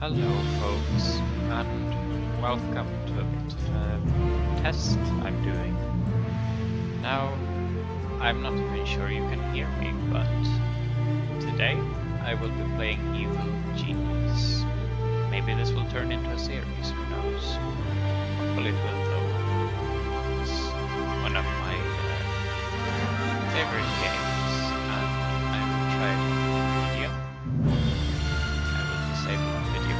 Hello folks, and welcome to a bit of a test I'm doing. Now, I'm not even sure you can hear me, but today I will be playing Evil Genius. Maybe this will turn into a series, who knows? Hopefully it will though. It's one of my favorite games, and I will try it on video. I will disable the video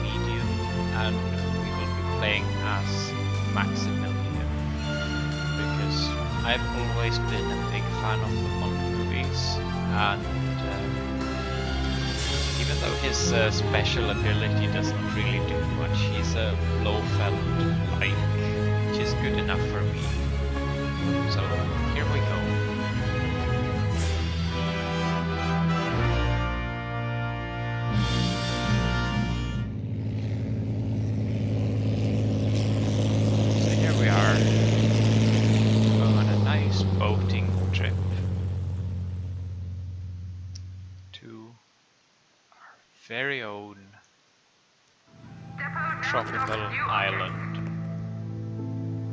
medium, and we will be playing as Maximilian, because I've always been a big fan of the Bond movies, and even though his special ability doesn't really do much, he's a Blofeld like, which is good enough for me. So here we go. Boating trip to our very own tropical island.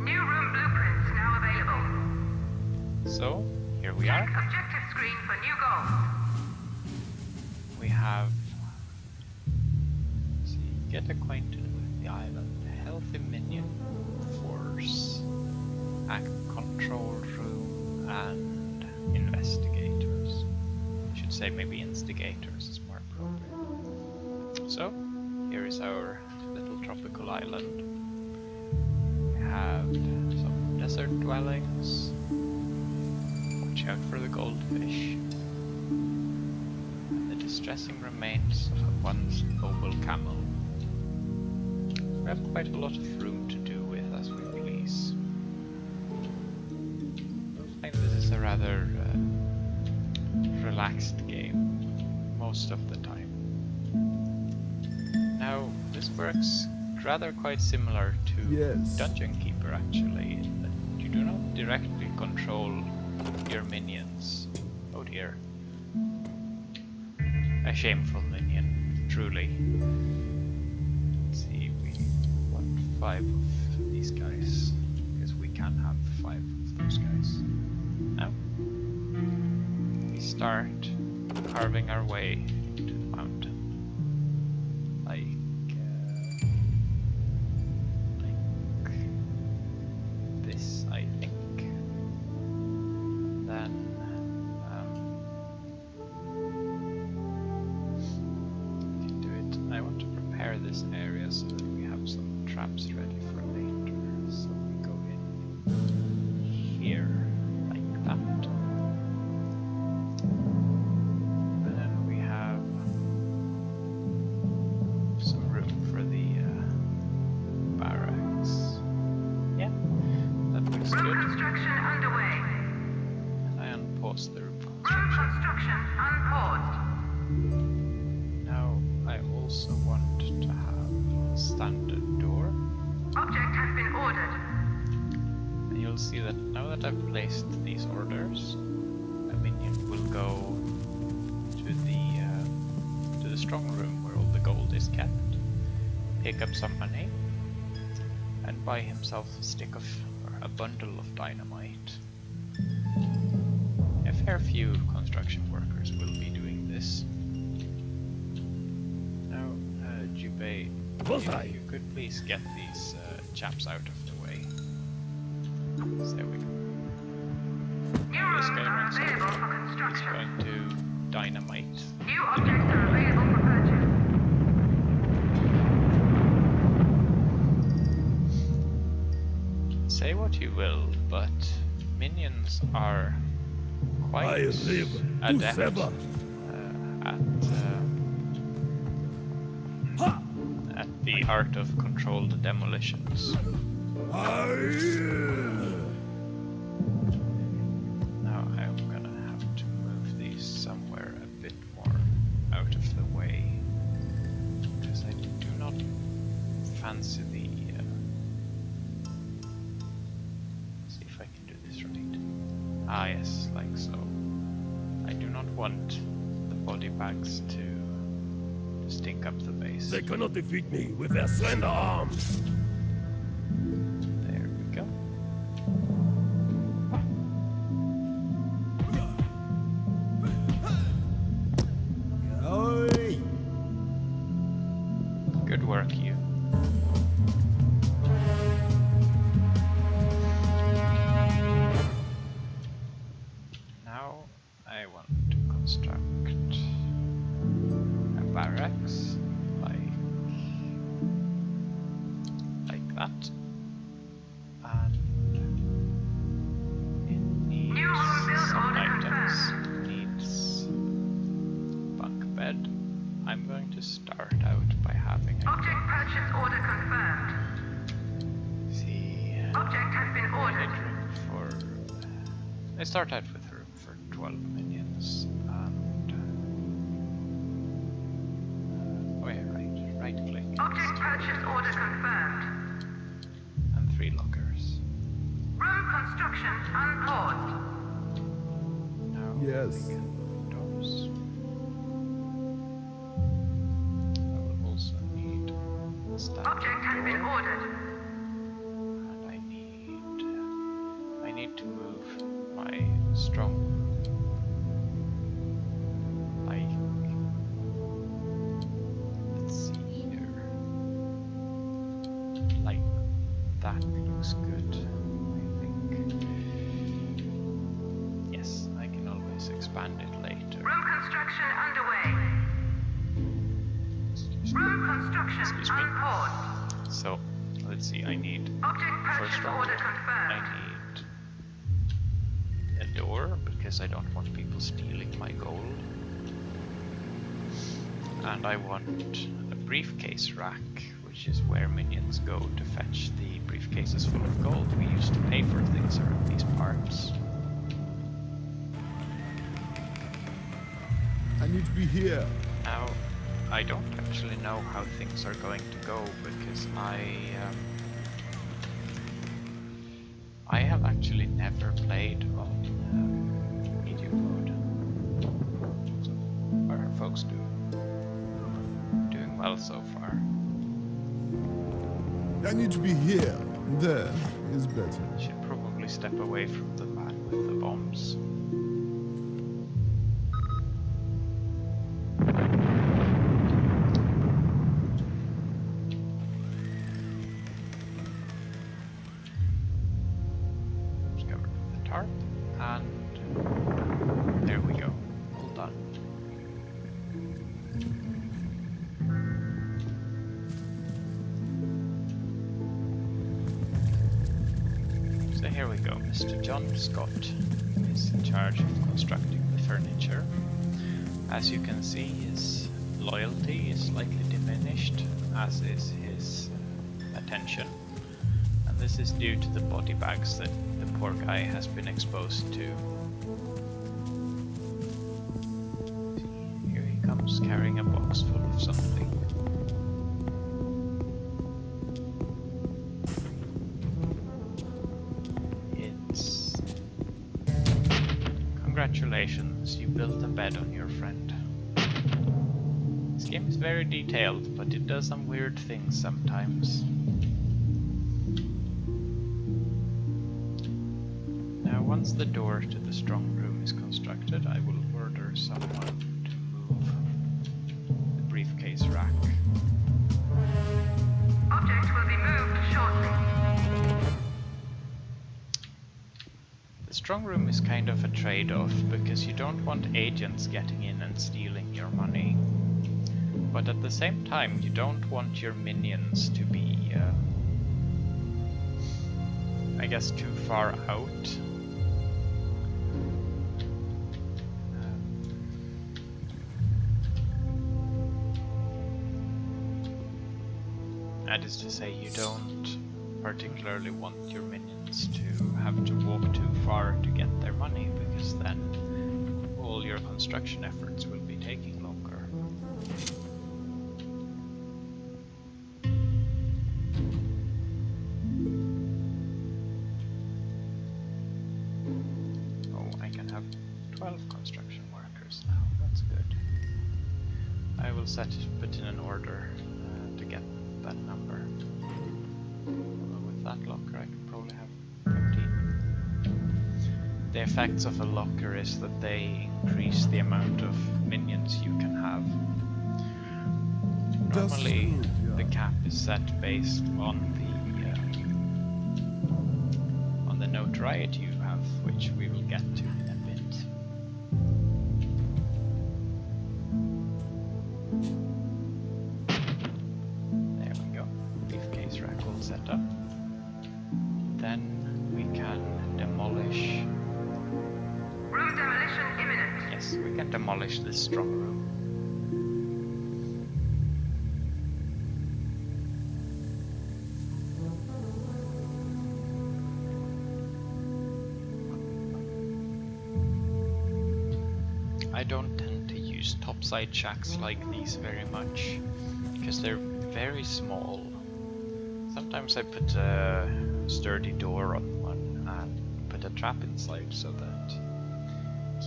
New room blueprints now available. So here we are. Check objective screen for new goals. We have, let's see, get acquainted with the island, healthy minion force, act control room, and investigators. I should say maybe instigators is more appropriate. So, here is our little tropical island. We have some desert dwellings. Watch out for the goldfish. And the distressing remains of a once noble camel. We have quite a lot of room to do with as we please. This is a rather relaxed game most of the time. Now, this works rather quite similar to Dungeon Keeper actually, in that you do not directly control your minions. Oh dear. A shameful minion, truly. Let's see, we want 5 of these guys, because we can have 5 of those guys. Now, we start carving our way to the mountain, like this, I think. Then, we can do it. I want to prepare this area so that we have some traps ready for later. So we go in here. See that now that I've placed these orders, a minion will go to the strong room where all the gold is kept, pick up some money, and buy himself a bundle of dynamite. A fair few construction workers will be doing this. Now, Jubei, if you could please get these chaps out of the way. There we go. Now this guy runs over. He's going to dynamite. New objects are available for purchase. Say what you will, but minions are quite adept at the art of controlled demolitions. Now I'm gonna have to move these somewhere a bit more out of the way, because I do not fancy the... see if I can do this right. Ah yes, like so. I do not want the body bags to stink up the base. They cannot defeat me with their slender arms. There we go. Oi! Good work, you. Now I want to construct a barracks like that. And it needs New home build some order items. confirmed. Needs bunk bed. I'm going to start out by having a Object purchase order confirmed. see Object has been I ordered. need room for I start out with room for 12 minions and oh yeah, right click Object purchase order confirmed. and 3 lockers. Room construction unpaused. Now Yes. we can windows. I will also need a standing Object has been door. ordered. And I need to move my strong like let's see here. Like that looks good, I think. Yes, I can always expand it later. Room construction underway. Excuse me. Room construction Excuse me. unpaused. So let's see, I need Object for purchase strong order I confirmed. need a door because I don't want people stealing my gold. And I want a briefcase rack, which is where minions go to fetch the briefcases full of gold we used to pay for things around these parts. I need to be here. Now, I don't actually know how things are going to go because I have actually never played on medium mode. So, what are folks doing? Doing well so far. I need to be here. There is better. Should probably step away from the man with the bombs. Just get rid of the tarp, and there we go. All done. So here we go. Mr. John Scott is in charge of constructing the furniture. As you can see, his loyalty is slightly diminished, as is his attention. And this is due to the body bags that the poor guy has been exposed to. Here he comes carrying a box full of something. It's... Congratulations, you built a bed on your friend. This game is very detailed, but it does some weird things sometimes. Now, once the door to the strong room is constructed, I will order someone to move the briefcase rack. Object will be moved shortly. The strong room is kind of a trade-off, because you don't want agents getting in and stealing your money. But at the same time, you don't want your minions to be, I guess, too far out. That is to say, you don't particularly want your minions to have to walk too far to get their money, because then all your construction efforts will be taking longer. Oh, I can have 12 construction workers now, that's good. I will will put in an order to get that number. With that locker I can probably have 15. The effects of a locker is that they increase the amount of minions you can have. Normally the cap is set based on the notoriety you have, which we will get to in a bit. There we go. Briefcase rack all set up. Then we can demolish. Room demolition imminent. Yes, we can demolish this strong room. I don't tend to use topside shacks like these very much because they're very small. Sometimes I put a sturdy door on one and put a trap inside so that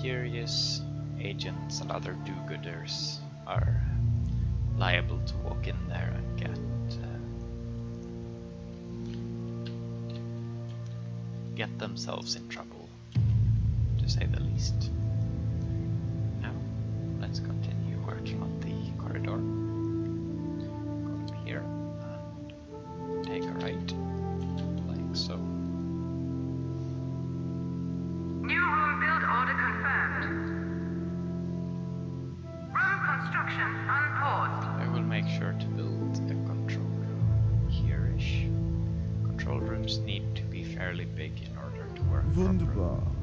curious agents and other do-gooders are liable to walk in there and get themselves in trouble, to say the least. Now, let's continue working on the corridor. Go up here and take a right, like so. New room build order confirmed. Room construction unpaused. I will make sure to build a control room here-ish. Control rooms need to be fairly big in order to work Wunderbar. properly.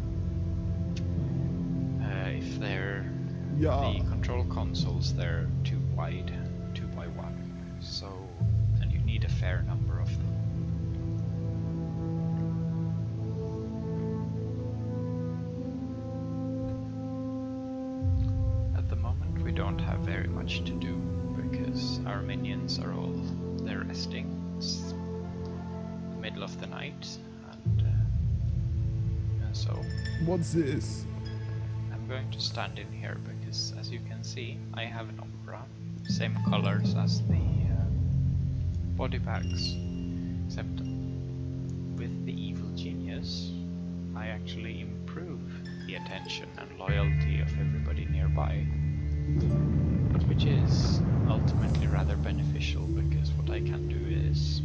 If they're Ja. the control consoles, they're too wide, 2x1, so, and you need a fair number of them. At the moment we don't have very much to do because our minions are all, they're resting. It's the middle of the night and so What's this? I'm going to stand in here because, as you can see, I have an opera, same colors as the body bags, except with the evil genius, I actually improve the attention and loyalty of everybody nearby, which is ultimately rather beneficial because what I can do is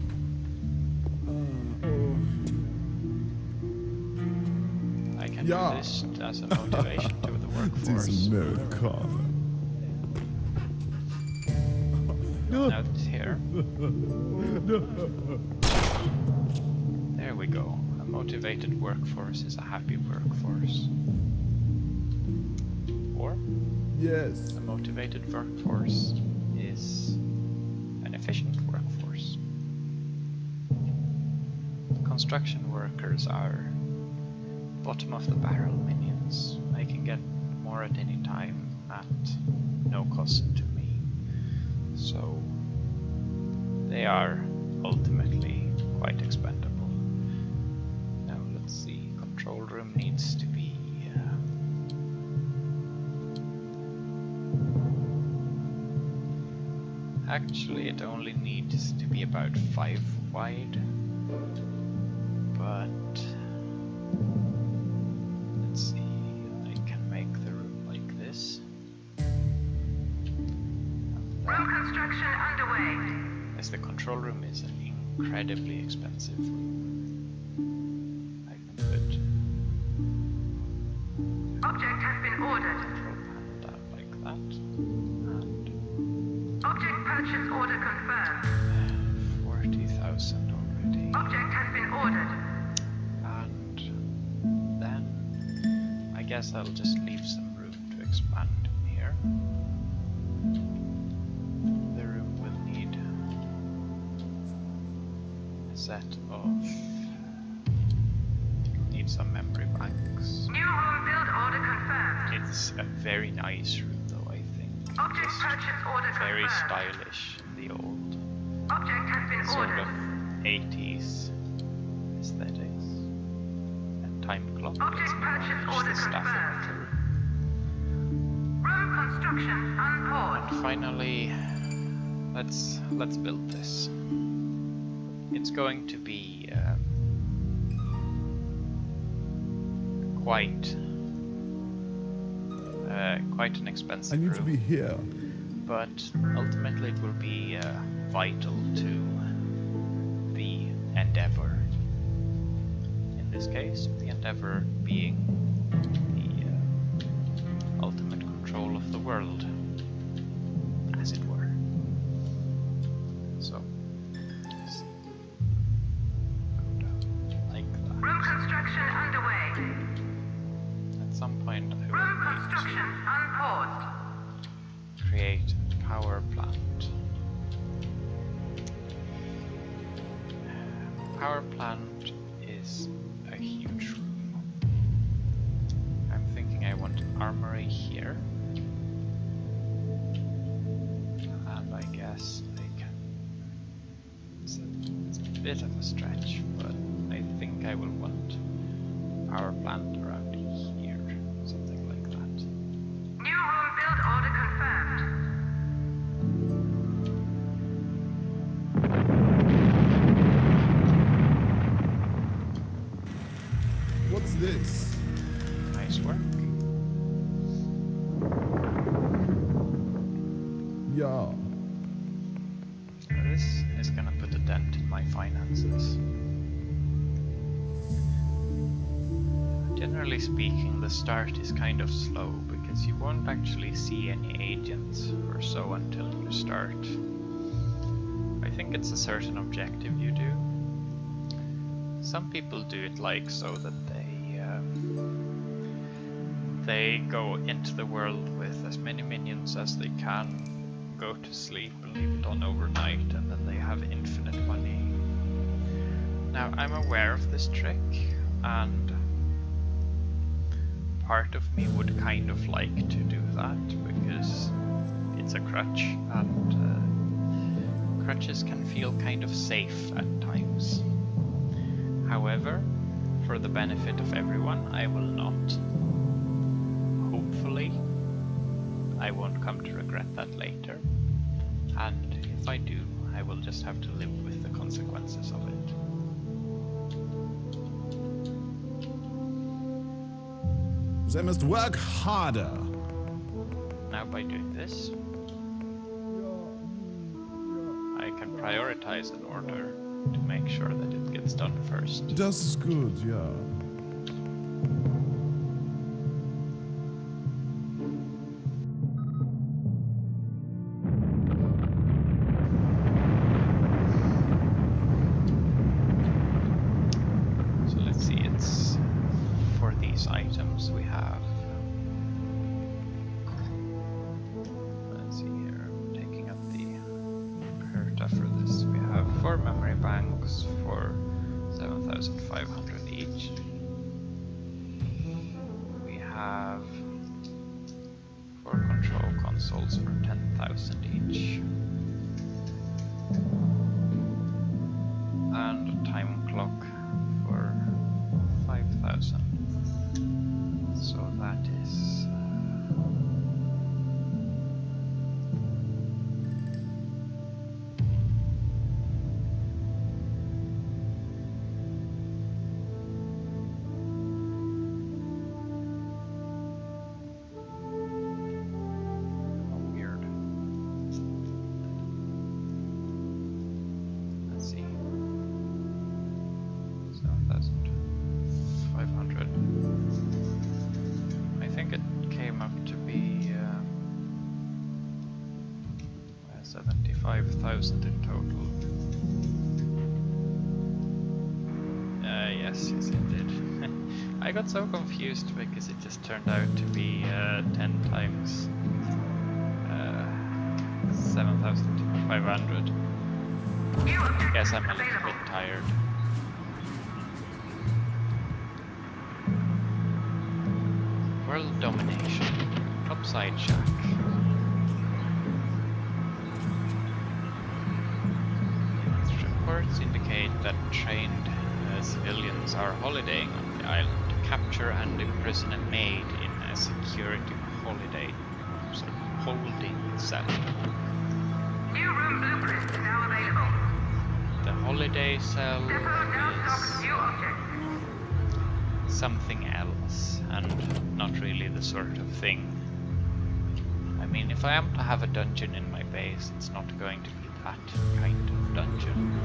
I can do this as a motivation to the workforce. This Americana. Now it's here. There we go. A motivated workforce is a happy workforce. Or Yes. a motivated workforce is an efficient workforce. Construction workers are bottom of the barrel minions. I can get more at any time at no cost to me. So they are ultimately quite expendable. Now let's see, control room needs to be actually it only needs to be about 5 wide, but let's see, I can make the room like this. Room construction underway. As the control room is an incredibly expensive room. I can put Object has been ordered. control panel down like that, and Object purchase order confirmed. 40,000 already. Object has been ordered. And then I guess I'll just leave some room to expand in here. The room will need a set of, it'll need some memory banks. New room build order confirmed. It's a very nice room though, I think. Object Just purchase order very confirmed. stylish in the old Object has been sort ordered. of 80s aesthetics. And time clock. Object Let's purchase manage order the staffing of the confirmed. room. Room construction unpaused. And finally, let's build this. It's going to be quite an expensive I need to be room, here. but ultimately it will be vital to the endeavor. In this case, the endeavor being the ultimate control of the world, as it were. So, let's go down like that. Room construction underway. At some point, I will Room need construction unpaused. to create a power plant. Power plant is a huge room. I'm thinking I want an armory here. And I guess I can. It's a bit of a stretch, but I think I will want a power plant around here. Something like that. New room build order confirmed. What's this? Nice work. Yeah. Now this is gonna put a dent in my finances. Generally speaking, the start is kind of slow because you won't actually see any agents or so until you start. I think it's a certain objective you do. Some people do it like so that they go into the world with as many minions as they can, go to sleep and leave it on overnight, and then they have infinite money. Now, I'm aware of this trick, and part of me would kind of like to do that because it's a crutch, and crutches can feel kind of safe at times. However, for the benefit of everyone, I will not. Hopefully, I won't come to regret that later. And if I do, I will just have to live with the consequences of it. They must work harder. Now by doing this, I can prioritize an order to make sure that it gets done first. That's good, yeah. So let's see, it's for these items we have. Let's see here, I'm taking up the Herta for this. We have 4 memory banks for 7,500 each. We have 4 control consoles for 10,000 each. And a time clock for 5,000. So that is weird. Let's see. 7,500. I think it came up to be 75,000 in total. Yes, it did. I got so confused because it just turned out to be 10 times 7,500. New objective Guess I'm a little available. bit tired. World domination. Topside shack. Reports indicate that trained civilians are holidaying on the island. Capture and imprison a maid in a security holiday. Sort of holding cell. New room blueprint now available. The holiday cell Depot now stocks is new objects. something else, and not really the sort of thing. I mean, if I am to have a dungeon in my base, it's not going to be that kind of dungeon.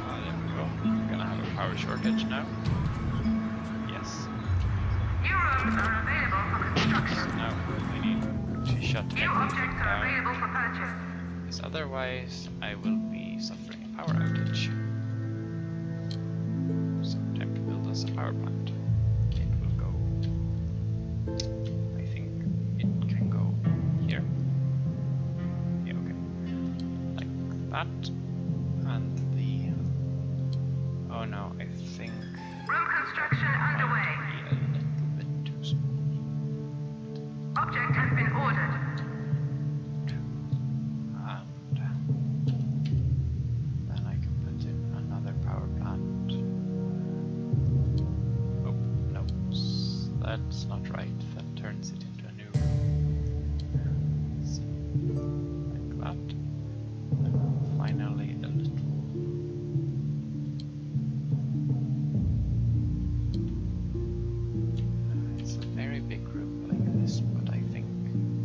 There we go. We're gonna have a power shortage now. Yes. New rooms are available for construction. Now we need to shut New everything objects are down, available for purchase. because otherwise I will be suffering a power outage. So time to build us a power plant. It will go. I think it can go here. Yeah, okay. Like that. And the. Oh no, I think. Room construction underway. Might be a little bit too small. Object has been ordered. And then I can put in another power plant. Oh, no. That's not right. That turns it into a new. Let's see. Like that. And finally a little. It's a very big room like this, but I think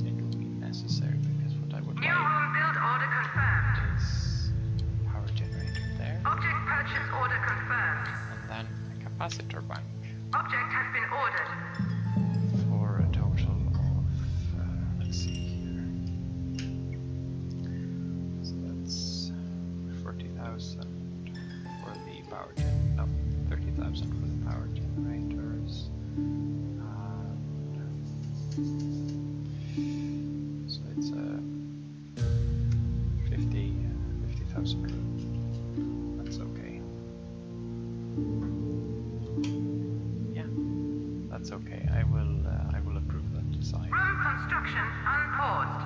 it will be necessary because what I would New like room build order confirmed. is a power generator there, Object purchase order confirmed. and then a capacitor bank Object has been ordered. for a total of, let's see here, so that's 40,000 for the power no, 30,000 for the power generators, so it's a 50,000 room. That's okay. Yeah, that's okay. I will approve that design, Room construction unpaused.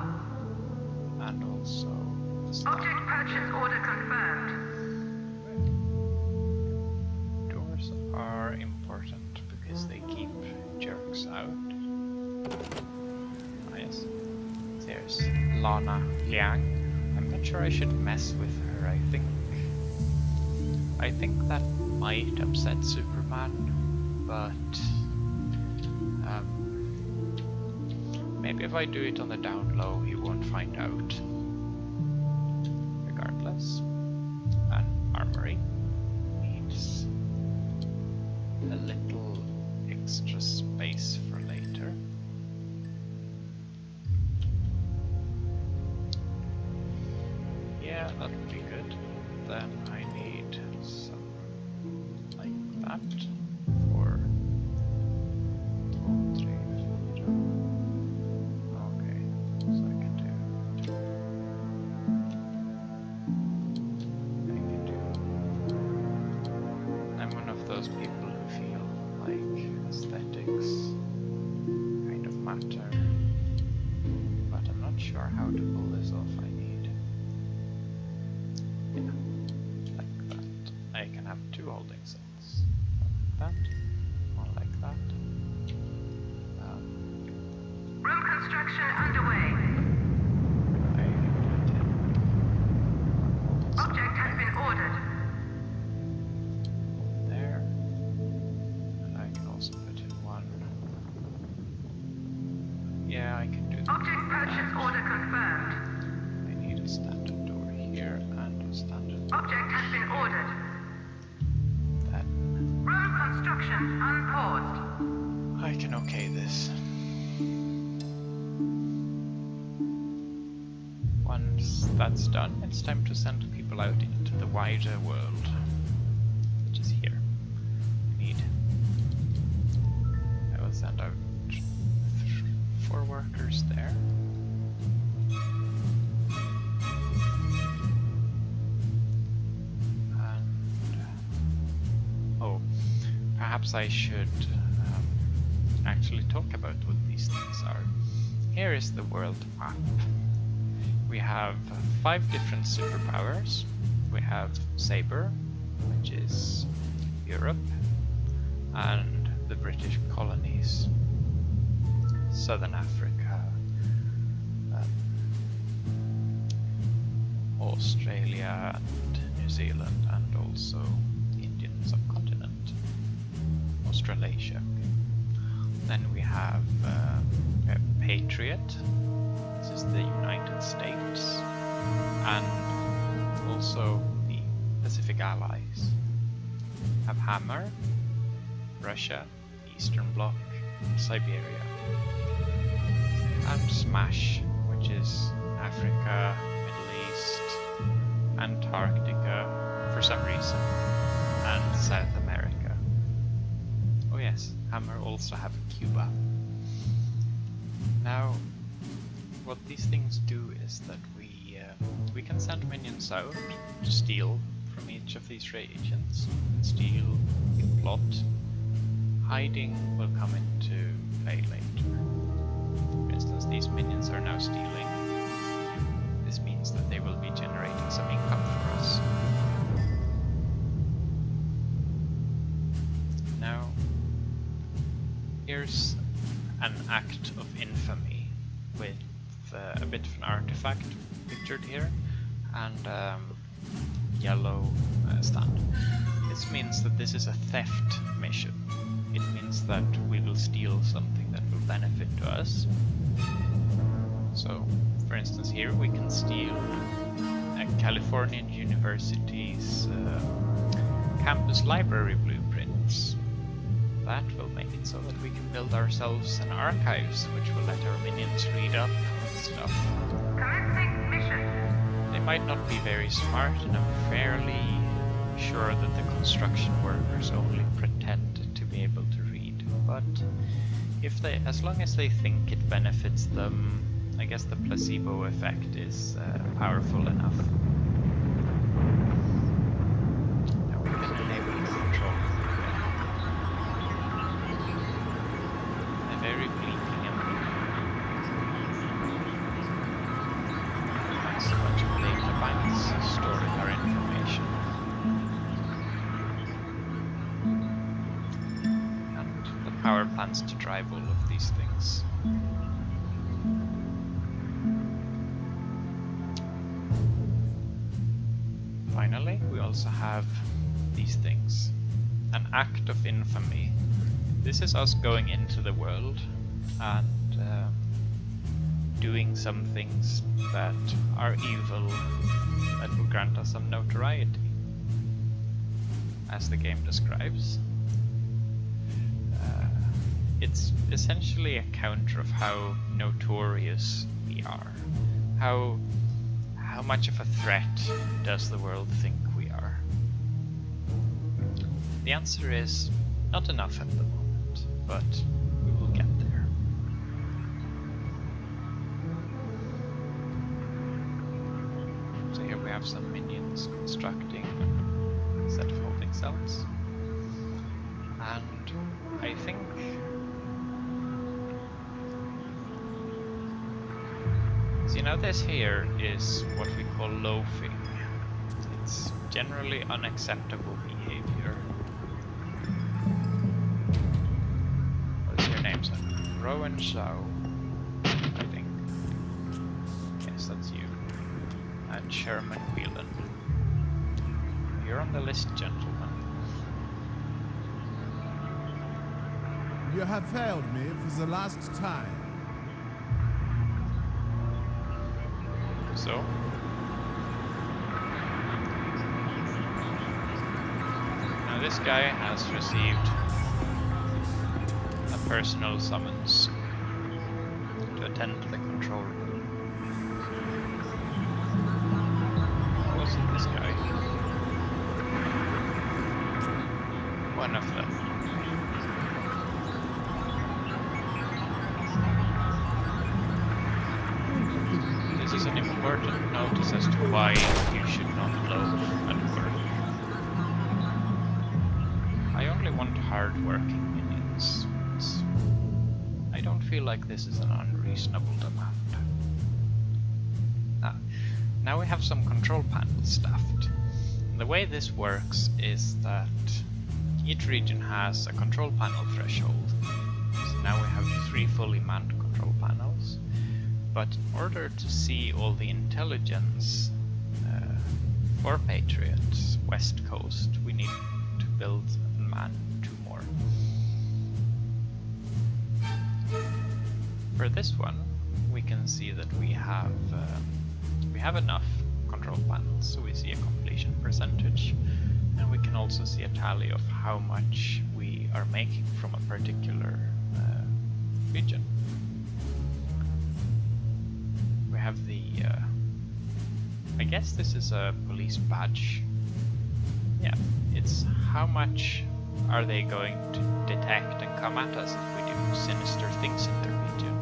and also the stuff. Object purchase order confirmed. Doors are important because they keep jerks out. Ah yes, there's Lana Liang. I'm not sure I should mess with her. I think that might upset Superman, but maybe if I do it on the down low, he won't find out. Regardless, an armory needs a little extra space for later. Yeah, that would be good. Then I need some like that for 2, 3, 4. Okay, so I can do. I'm one of those people who feel like aesthetics kind of matter, but I'm not sure how to pull this off. I need, yeah, like that. I can have 2 holding cells. One like that, one like that. Room construction underway. I can put in one holding cell Object has been ordered. there, and I can also put in one. Yeah, I can do that. Object purchase order confirmed. I need a standard door here and a standard Object has been ordered. that. Room construction unpaused. I can okay this. Once that's done, it's time to send people out into the wider world, which is here. I will send out 4 workers there. And oh, perhaps I should actually talk about what these things are. Here is the world map. We have 5 different superpowers. We have Saber, which is Europe, and the British colonies. Southern Africa, Australia and New Zealand, and also the Indian subcontinent, Australasia. Then we have Patriot, this is the United States, and also the Pacific Allies. We have Hammer, Russia, Eastern Bloc, Siberia, and Smash, which is Africa, Middle East, Antarctica for some reason, and South America. Oh yes, Hammer also have Cuba. Now, what these things do is that we can send minions out to steal from each of these regions. Steal, plot. Hiding will come into play later. For instance, these minions are now stealing. This means that they will be generating some income for us. Now, here's an act of infamy with a bit of an artifact pictured here and yellow stand. This means that this is a theft mission. It means that we will steal something that will benefit to us. So, for instance, here we can steal a Californian university's campus library blueprints. That will make it so that we can build ourselves an archives, which will let our minions read up on stuff. Commencing mission. They might not be very smart, and I'm fairly sure that the construction workers only pretend to be able to read. But if they, as long as they think it benefits them, I guess the placebo effect is powerful enough. Now we can enable control. A very bleeping and that's a bunch of data banks storing our information. And the power plants to drive all of these things. Finally, we also have these things. An act of infamy. This is us going into the world and doing some things that are evil that will grant us some notoriety. As the game describes. It's essentially a counter of how notorious we are. How much of a threat does the world think we are? The answer is not enough at the moment, but we will get there. So here we have some minions constructing a set of holding cells. And I think you know, this here is what we call loafing. It's generally unacceptable behavior. What's your name, son? Rowan Shaw, I think. Yes, that's you. And Sherman Whelan. You're on the list, gentlemen. You have failed me for the last time. So, now this guy has received a personal summons to attend to the control room. Who was it, this guy? One of them. This is an important notice as to why you should not loaf at work. I only want hard-working minions. I don't feel like this is an unreasonable demand. Now we have some control panels staffed. The way this works is that each region has a control panel threshold. So now we have 3 fully manned control control panels. But in order to see all the intelligence for Patriot's West Coast, we need to build and man 2 more. For this one, we can see that we have enough control panels, so we see a completion percentage, and we can also see a tally of how much we are making from a particular region. We have the I guess this is a police badge. Yeah, it's how much are they going to detect and come at us if we do sinister things in their region.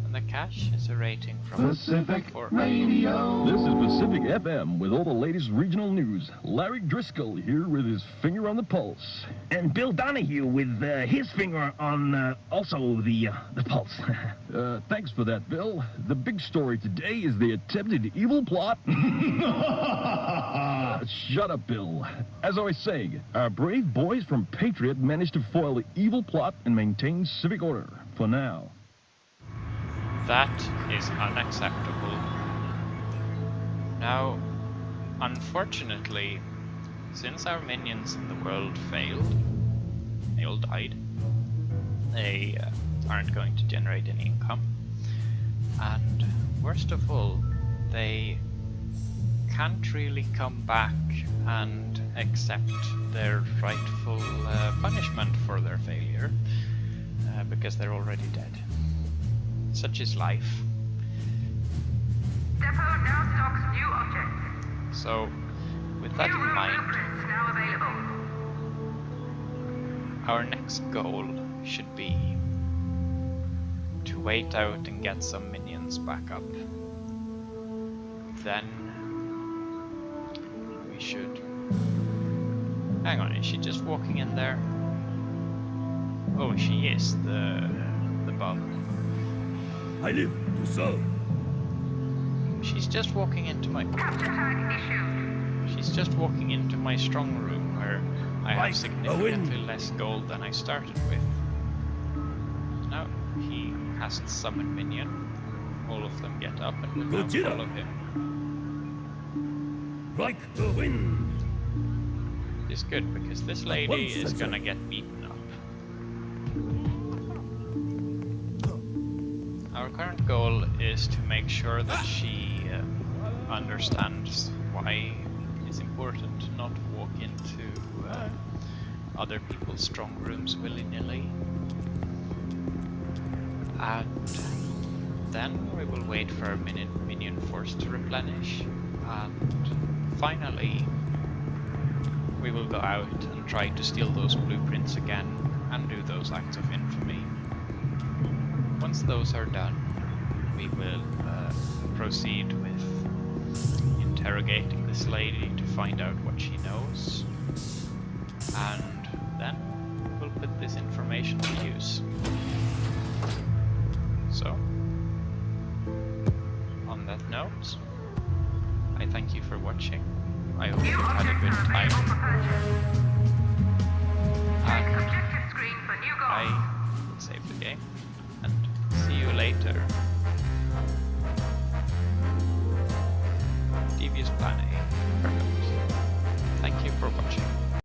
And the cash is a rating from Pacific 4. Radio. This is Pacific FM with all the latest regional news. Larry Driscoll here with his finger on the pulse. And Bill Donahue with his finger on also the pulse. Thanks for that, Bill. The big story today is the attempted evil plot. Shut up, Bill. As I was saying, our brave boys from Patriot managed to foil the evil plot and maintain civic order. For now. That is unacceptable. Now, unfortunately, since our minions in the world failed, they all died, they aren't going to generate any income, and worst of all, they can't really come back and accept their rightful punishment for their failure, because they're already dead. Such is life. Depot now stocks new objects. So, with that in mind, Blueprints now available. our next goal should be to wait out and get some minions back up. Then we should... Hang on, is she just walking in there? Oh, she is, the bug. I live to serve. She's just walking into my... Capture tag issued. She's just walking into my strong room where I have Like a significantly wind. less gold than I started with. Now he has summoned minion. All of them get up and will now Gojira. follow him. Like the wind. It's good because this lady once is said gonna get beaten up. Our current goal is to make sure that she understands why it's important to not walk into other people's strong rooms willy-nilly. And then we will wait for our minion force to replenish, and finally we will go out and try to steal those blueprints again and do those acts of infamy. Once those are done, we will proceed with interrogating this lady to find out what she knows, and then we'll put this information to use. So, on that note, I thank you for watching. I hope New you had a objects good are time, available for purchase. Check and objective screen for new goals. I will save the game, and see you later. Devious Plan A. Perfect. Thank you for watching.